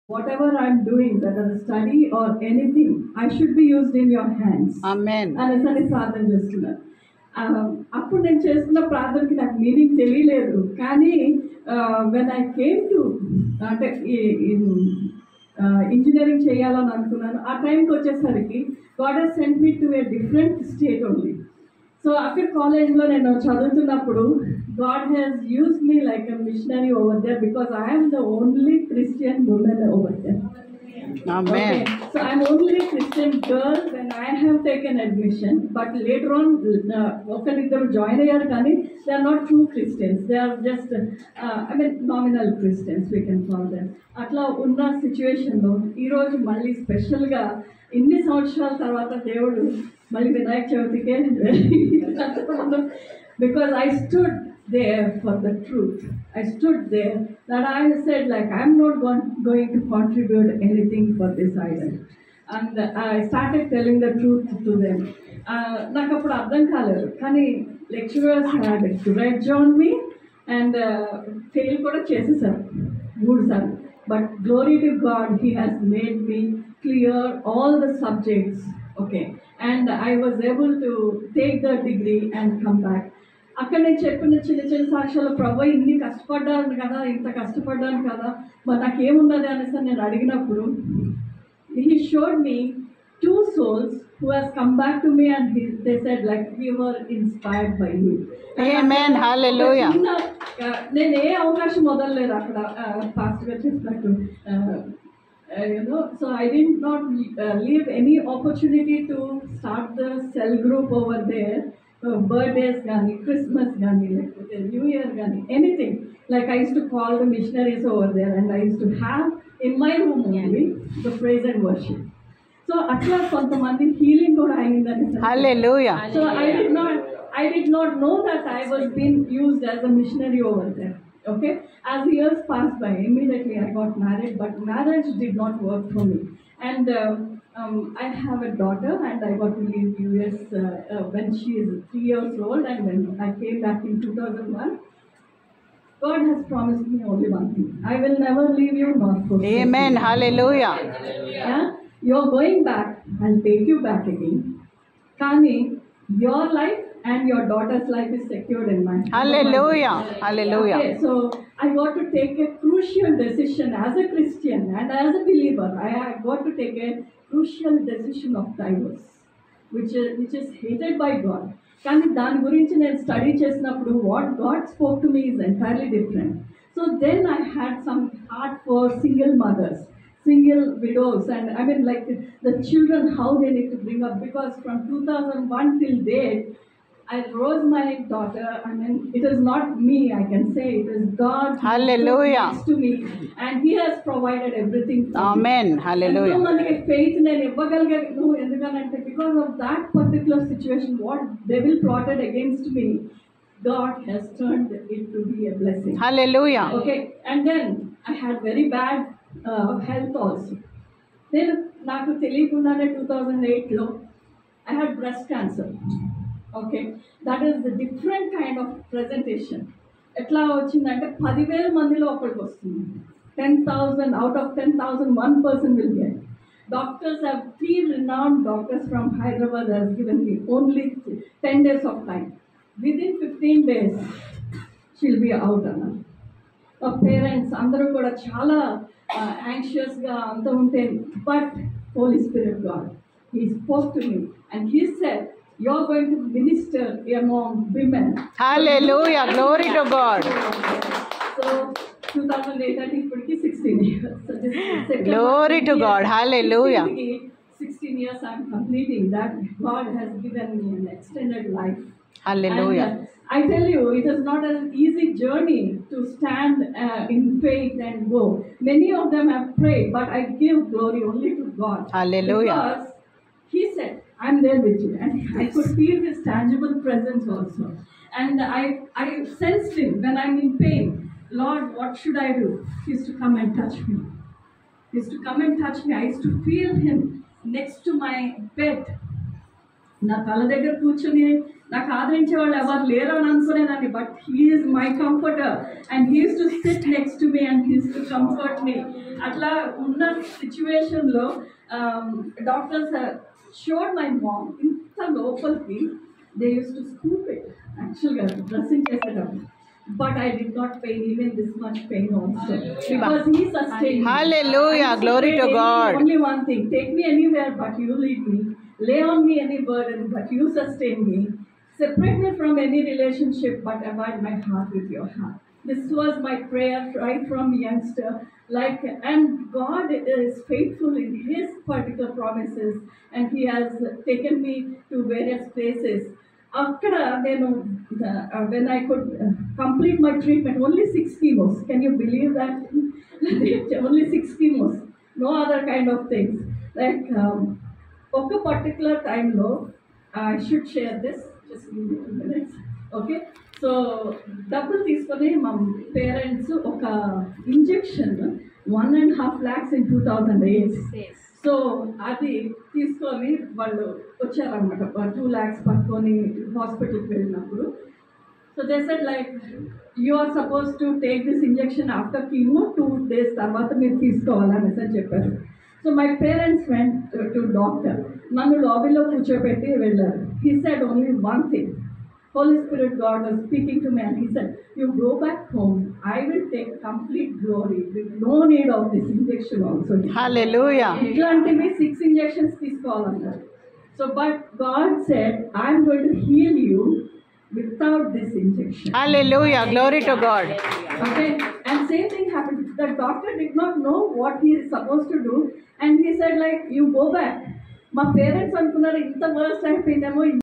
whatever I'm doing, whether a study or anything, I should be used in your hands. Amen. అనేసరి ప్రార్థన చేస్తున్నాను. అప్పుడు నేను చేస్తున్న ప్రార్థనకి నాకు మీనింగ్ తెలియలేదు, కానీ వెన్ ఐ కేమ్ టు అంటే ఇంజనీరింగ్ చేయాలని అనుకున్నాను. ఆ టైంకి వచ్చేసరికి God he's sent me to a different state only. So అక్కడ కాలేజ్లో నేను చదువుతున్నప్పుడు God has used me like a missionary over there because I'm the only Christian women over there. Amen. Okay. So I'm only a Christian girl when I have taken admission, but later on, ఒకరిద్దరు join అయ్యారు, కానీ they are not true Christians. They are just, nominal Christians, we can call them. అట్లా ఉన్న సిచ్యువేషన్లో ఈరోజు మళ్ళీ స్పెషల్గా ఇన్ని సంవత్సరాల తర్వాత దేవుడు మళ్ళీ Vinayaka చవితికే because I stood there for the truth. I stood there that I said like I'm not going to contribute anything for this idol. And I started telling the truth to them. నాకు అప్పుడు అర్థం కాలేదు, కానీ lecturers had grudge on me and fail కూడా చేసేసారు 3 సార్లు. But glory to God, he has made me clear all the subjects. Okay, and I was able to take the degree and come back. అక్కడ నేను చెప్పిన చిన్న చిన్న సాక్ష్యాలు, ప్రభు ఇన్ని కష్టపడ్డాను కదా, ఇంత కష్టపడ్డాను కదా, మరి నాకేమున్నది అనేసి నేను అడిగినప్పుడు he showed me 2 souls who has come back to me and they said like we were inspired by you. Amen. Hallelujah. నేను ఏ అవకాశం వదలలేదు అక్కడ, ఫాస్ట్ గా చెప్పినట్టు. So I did not leave any opportunity to start the cell group over there. Birthdays gani, Christmas gani, like New Year gani, anything. Like I used to call the missionaries over there and I used to have in my room only the praise and worship. So atla kontamandi healing kuda ayindani. Hallelujah. So I did not know that I was being used as a missionary over there. Okay, as years passed by, immediately I got married, but marriage did not work for me. And I have a daughter and I got to leave US when she is 3 years old, and when I came back in 2001, God has promised me only one thing: I will never leave you nor forsake you. Amen. Hallelujah. Yeah? You're going back, I'll take you back again. Kani, your life and your daughter's life is secured in my hand. Hallelujah. Hallelujah. Okay, so I got to take a crucial decision as a Christian and as a believer. I got to take a crucial decision of divorce, which is hated by God. కానీ దాని గురించి నేను study చేసినప్పుడు what God spoke to me is entirely different. So then I had some heart for single mothers, single widows, and I mean like the children, how they need to bring up, because from 2001 till date I rose my daughter. I mean, it is not me, I can say it is God. Hallelujah. To me, and He has provided everything for Amen. me. Hallelujah. And so maniki faith nenu ivagalaganu endukanante because of that particular situation what devil plotted against me, God has turned it to be a blessing. Hallelujah. Okay, and then I had very bad health also. Then నాకు తెలియకుండానే 2008లో I had breast cancer. Okay, that is the different kind of presentation. ఎట్లా వచ్చిందంటే 10,000 మందిలో ఒకరికి వస్తుంది. 10,000 out of 10,000 one person will get. Doctors have 3 renowned doctors from Hyderabad has given me only 10 days of time. Within 15 days she'll be out అన్నారు. Parents అందరూ కూడా చాలా యాంగ్షియస్గా అంత ఉంటే, but holy spirit God he spoke to me and he said you are going to minister among women. Hallelujah. Glory to God. So 2008 అంటే ఇప్పటికి 16 years. Glory to God. Hallelujah. 16 years I'm completing that. God has given me an extended life. Hallelujah. And, I tell you, it is not an easy journey to stand in faith and go. Many of them have prayed, but I give glory only to God. Hallelujah. Because He said, I'm there with you. And I could feel His tangible presence also. And I sensed Him when I'm in pain. Lord, what should I do? He used to come and touch me. He used to come and touch me. I used to feel Him next to my bed. నా తల దగ్గర కూర్చొని నాకు ఆదరించే వాళ్ళు ఎవరు లేరు అని అనుకునేదాన్ని, but he's my comforter and he's to sit next to me and he's to comfort me. అట్లా ఉన్న సిచ్యువేషన్లో డాక్టర్స్ షోడ్ మై మామ్ ఇంత లోపలికి they use to scoop it యాక్చువల్గా డ్రెస్సింగ్ చేసేటప్పుడు. But I did not pain even this much pain also because He sustained me. Hallelujah. Glory to God. Only one thing: take me anywhere, but you lead me. Lay on me any burden, but you sustain me. Separate me from any relationship, but abide my heart with your heart. This was my prayer right from youngster. And God is faithful in His particular promises, and He has taken me to various places. అక్కడ నేను when I could complete my treatment, only 6 chemos. Can you believe that? Only 6 chemos, no other kind of things. Like ఒక particular టైంలో I should share this, just give me 2 minutes. Okay, so డబ్బులు తీసుకొని మా parents ఒక injection 1.5 lakhs in 2008. So అది తీసుకొని వాళ్ళు వచ్చారనమాట, 2 lakhs పట్టుకొని హాస్పిటల్కి వెళ్ళినప్పుడు. So they said like you are suppose to take this injection after chemo 2 days తర్వాత మీరు తీసుకోవాలనేసి అని చెప్పారు. So my parents went to doctor, నన్ను లాబీలో కూర్చోబెట్టి వెళ్ళారు. He said only one thing. Holy Spirit God was speaking to me and He said, you go back home, I will take complete glory with no need of this injection also. Hallelujah. Itlantivi 6 injections తీసుకోవాలన్నారు. So but God said, I am going to heal you without this injection. Hallelujah. Glory to God. Okay, and same thing happened. The doctor did not know what he is supposed to do and he said like, you go back. మా parents అనుకున్నారు ఇంత worst అయిపోయిందేమో